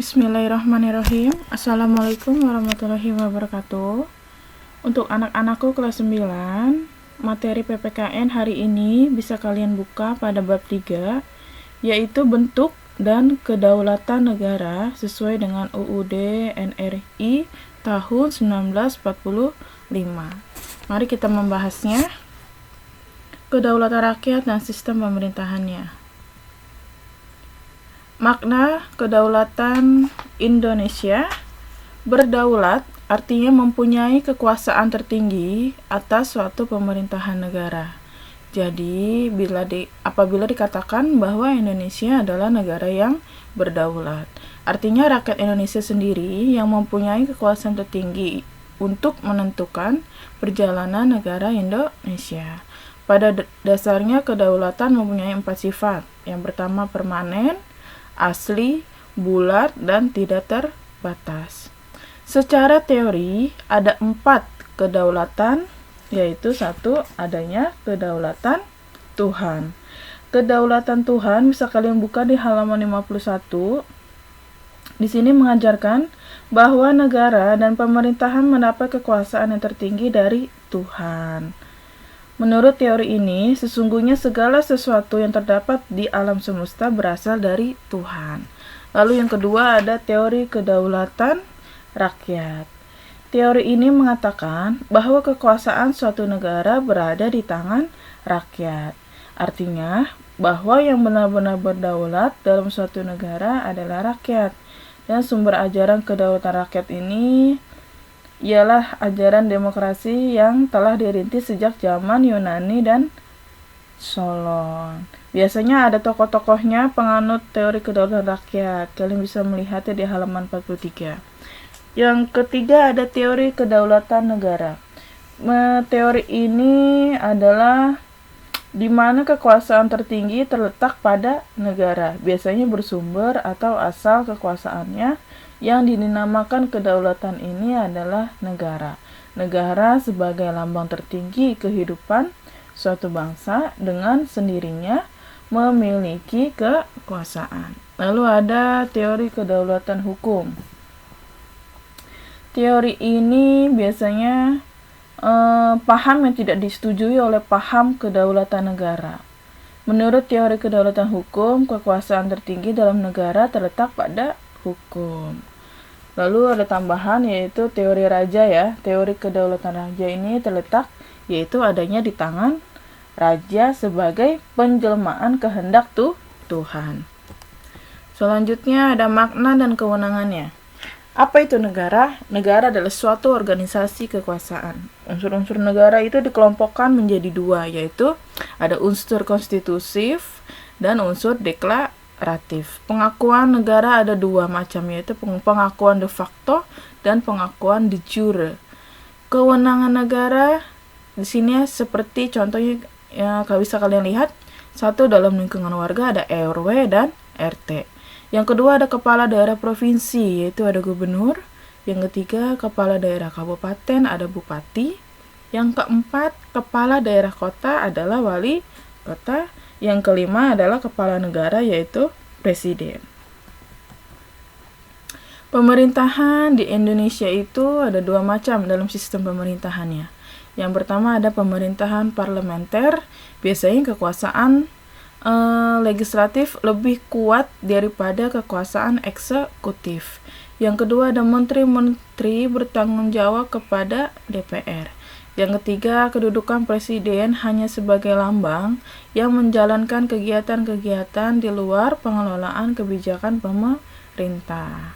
Bismillahirrahmanirrahim. Assalamualaikum warahmatullahi wabarakatuh. Untuk anak-anakku kelas 9, materi PPKN hari ini bisa kalian buka pada bab 3, yaitu bentuk dan kedaulatan negara sesuai dengan UUD NRI tahun 1945. Mari kita membahasnya. Kedaulatan rakyat dan sistem pemerintahannya. Makna kedaulatan Indonesia: berdaulat artinya mempunyai kekuasaan tertinggi atas suatu pemerintahan negara. Jadi, apabila dikatakan bahwa Indonesia adalah negara yang berdaulat, artinya rakyat Indonesia sendiri yang mempunyai kekuasaan tertinggi untuk menentukan perjalanan negara Indonesia. Pada dasarnya, kedaulatan mempunyai 4 sifat. Yang pertama, permanen, asli, bulat, dan tidak terbatas. Secara teori, ada 4 kedaulatan, yaitu 1. Adanya kedaulatan Tuhan. Kedaulatan Tuhan bisa kalian buka di halaman 51. Di sini mengajarkan bahwa negara dan pemerintahan mendapat kekuasaan yang tertinggi dari Tuhan. Menurut teori ini, sesungguhnya segala sesuatu yang terdapat di alam semesta berasal dari Tuhan. Lalu yang kedua ada teori kedaulatan rakyat. Teori ini mengatakan bahwa kekuasaan suatu negara berada di tangan rakyat. Artinya, bahwa yang benar-benar berdaulat dalam suatu negara adalah rakyat. Dan sumber ajaran kedaulatan rakyat ini ialah ajaran demokrasi yang telah dirintis sejak zaman Yunani dan Solon. Biasanya ada tokoh-tokohnya penganut teori kedaulatan rakyat. Kalian bisa melihatnya di halaman 43. Yang ketiga ada teori kedaulatan negara. Teori ini adalah di mana kekuasaan tertinggi terletak pada negara. Biasanya bersumber atau asal kekuasaannya yang dinamakan kedaulatan ini adalah negara. Negara sebagai lambang tertinggi kehidupan suatu bangsa dengan sendirinya memiliki kekuasaan. Lalu ada teori kedaulatan hukum. Teori ini biasanya paham yang tidak disetujui oleh paham kedaulatan negara. Menurut teori kedaulatan hukum, kekuasaan tertinggi dalam negara terletak pada hukum. Lalu ada tambahan yaitu teori raja ya. Teori kedaulatan raja ini terletak yaitu adanya di tangan raja sebagai penjelmaan kehendak Tuhan. Selanjutnya ada makna dan kewenangannya. Apa itu negara? Negara adalah suatu organisasi kekuasaan. Unsur-unsur negara itu dikelompokkan menjadi 2, yaitu ada unsur konstitutif dan unsur deklaratif. Pengakuan negara ada 2 macam, yaitu pengakuan de facto dan pengakuan de jure. Kewenangan negara di sini seperti contohnya ya bisa kalian lihat. 1, dalam lingkungan warga ada RW dan RT. Yang kedua ada kepala daerah provinsi, yaitu ada gubernur. Yang ketiga kepala daerah kabupaten, ada bupati. Yang keempat kepala daerah kota adalah wali kota. Yang kelima adalah kepala negara, yaitu presiden. Pemerintahan di Indonesia itu ada 2 macam dalam sistem pemerintahannya. Yang pertama ada pemerintahan parlementer, biasanya kekuasaan legislatif lebih kuat daripada kekuasaan eksekutif. Yang kedua ada menteri-menteri bertanggung jawab kepada DPR. Yang ketiga, kedudukan presiden hanya sebagai lambang yang menjalankan kegiatan-kegiatan di luar pengelolaan kebijakan pemerintah.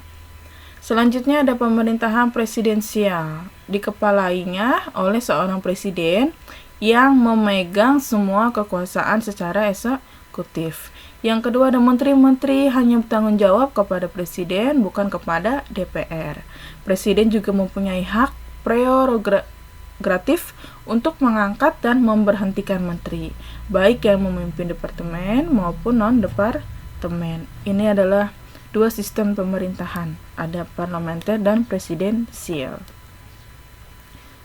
Selanjutnya ada pemerintahan presidensial, dikepalainya oleh seorang presiden yang memegang semua kekuasaan secara eksekutif. Yang kedua ada menteri-menteri hanya bertanggung jawab kepada presiden, bukan kepada DPR. Presiden juga mempunyai hak prerogatif untuk mengangkat dan memberhentikan menteri, baik yang memimpin departemen maupun non-departemen. Ini adalah 2 sistem pemerintahan, ada parlementer dan presidensial.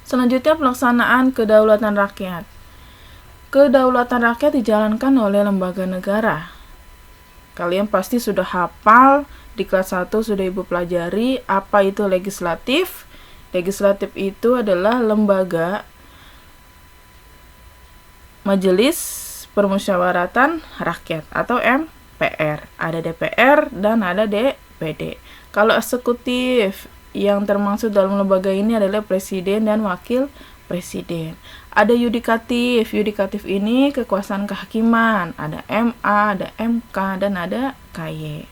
Selanjutnya pelaksanaan kedaulatan rakyat. Kedaulatan rakyat dijalankan oleh lembaga negara. Kalian pasti sudah hafal, di kelas 1 sudah Ibu pelajari apa itu legislatif. Legislatif itu adalah lembaga Majelis Permusyawaratan Rakyat atau MPR. Ada DPR dan ada DPD. Kalau eksekutif yang termasuk dalam lembaga ini adalah presiden dan wakil presiden. Ada yudikatif. Yudikatif ini kekuasaan kehakiman. Ada MA, ada MK, dan ada KY.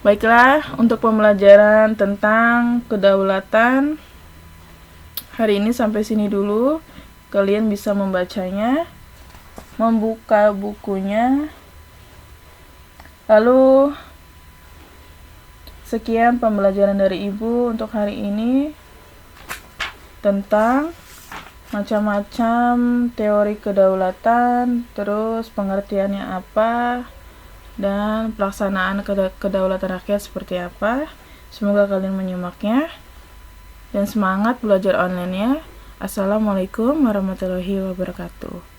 Baiklah, untuk pembelajaran tentang kedaulatan hari ini sampai sini dulu. Kalian bisa membacanya, membuka bukunya. Lalu sekian pembelajaran dari Ibu untuk hari ini tentang macam-macam teori kedaulatan, terus pengertiannya apa, dan pelaksanaan kedaulatan rakyat seperti apa. Semoga kalian menyimaknya dan semangat belajar online-nya. Assalamualaikum warahmatullahi wabarakatuh.